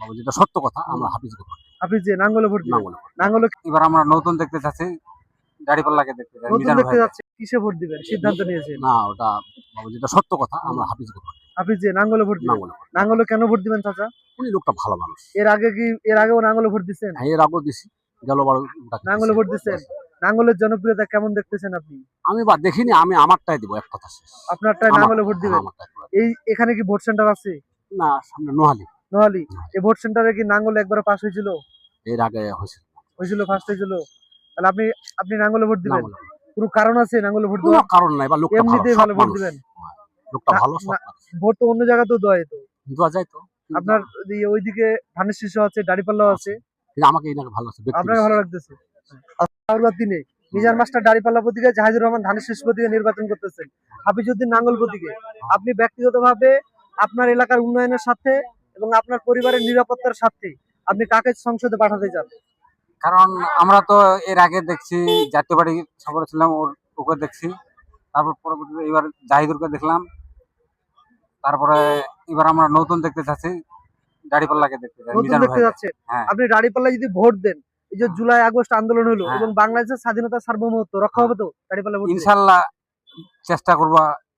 বাবু যেটা সত্য কথা আমরা হাফিজকে ভোট দেব। আপনি যে নাঙ্গলে ভোট দিবেন? নাঙ্গলে ভোট দেব। নাঙ্গলে এবার আমরা নতুন দেখতে চাচ্ছি, দাড়িপাল্লাকে দেখতে চাই, নতুন মিজানুর দেখতে ভাইকে। যাচ্ছে, কিসে ভোট দিবেন সিদ্ধান্ত নিয়েছেন? না ওটা বাবু যেটা সত্য কথা আমরা হাফিজকে ভোট দেব। আপনি যে নাঙ্গলে ভোট দিবেন? নাঙ্গলে ভোট দেব। নাঙ্গলে কেন ভোট দিবেন চাচা? উনি লোকটা ভালো মানুষ। এর আগেও নাঙ্গলে ভোট দিচ্ছেন? হ্যাঁ, এর আগেও দিছি, গেলবার নাঙ্গলে ভোট দিচ্ছেন? নাঙ্গলের জনপ্রিয়তা কেমন দেখতেছেন আপনি? আমি বা দেখিনি, আমি আমারটাই দিব, এক কথা শেষ। আপনারটাই নাঙ্গলে ভোট দিবেন? আমারটাই দিব। এখানে কি ভোট সেন্টার আছে? না, সামনে নোহালি। নোয়ালি এই ভোট সেন্টারে কি নাঙ্গলে একবার পাস হয়েছিল? এর আগে হয়েছিল। ফার্স্ট হয়েছিল। তাহলে আপনি আপনি নাঙ্গলে ভোট দিবেন? নাঙ্গলে। কোনো কারণ আছে নাঙ্গলে ভোট কোনো দেওয়ার? কারণ নাই, বা লোকটা ভালো, এমনিতেই সৎ ভালো ভোট মানুষ। দিবেন? হ্যাঁ, লোকটা ভালো, সৎ না- মানুষ। ভোট তো অন্য জায়গাতেও দেওয়া যেত। দেওয়া যায় তো, কিন্তু আপনার ওইদিকে ধানের শীর্ষ আছে, দাড়িপাল্লাও আছে, কিন্তু আমাকে এনাকে ভালো লাগছে, ব্যক্তি আপনাকে বিশেষ। ভালো লাগতেছে। দিনে মিজান মাস্টার দাড়িপাল্লা প্রতীকে, জাহিদুর রহমান ধানের শীর্ষ প্রতীকে নির্বাচন করতেছেন, হাফিজউদ্দিন নাঙ্গল প্রতীকে। আপনি ব্যক্তিগতভাবে আপনার এলাকার উন্নয়নের সাথে এবং আপনার পরিবারের নিরাপত্তার সাথে আপনি কাকে সংসদে পাঠাতে চান? কারণ আমরা তো এর আগে দেখছি জাতীয় পার্টি সফরে ছিলাম, ওকে দেখছি, তারপর পরবর্তীতে এবার জাহিদুরকে দেখলাম, তারপরে এবার আমরা নতুন দেখতে চাচ্ছি, দাড়িপাল্লাকে দেখতে চাই, নতুন মিজানুর দেখতে ভাইকে। যাচ্ছেন? হ্যাঁ। আপনি দাড়িপাল্লা যদি ভোট দেন, এই যে জুলাই আগস্ট আন্দোলন হলো হ্যাঁ। এবং বাংলাদেশের স্বাধীনতা সার্বভৌমত্ব রক্ষা হবে তো দাড়িপাল্লা ভোট দিলে? ইনশাল্লাহ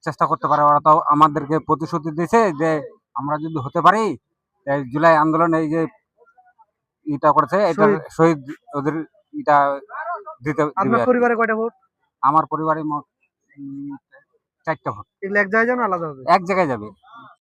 চেষ্টা করতে পারে। ওরা তো আমাদেরকে প্রতিশ্রুতি দিয়েছে যে আমরা যদি হতে পারি, এই জুলাই আন্দোলন এই যে এটা করেছে, এটা শহীদ ওদের এটা দিতে দিবে আপনার আর কি। পরিবারে কয়টা ভোট? আমার পরিবারে মোট 4টা ভোট। এগুলো এক জায়গায় যাবে না আলাদা হবে? এক জায়গায় যাবে।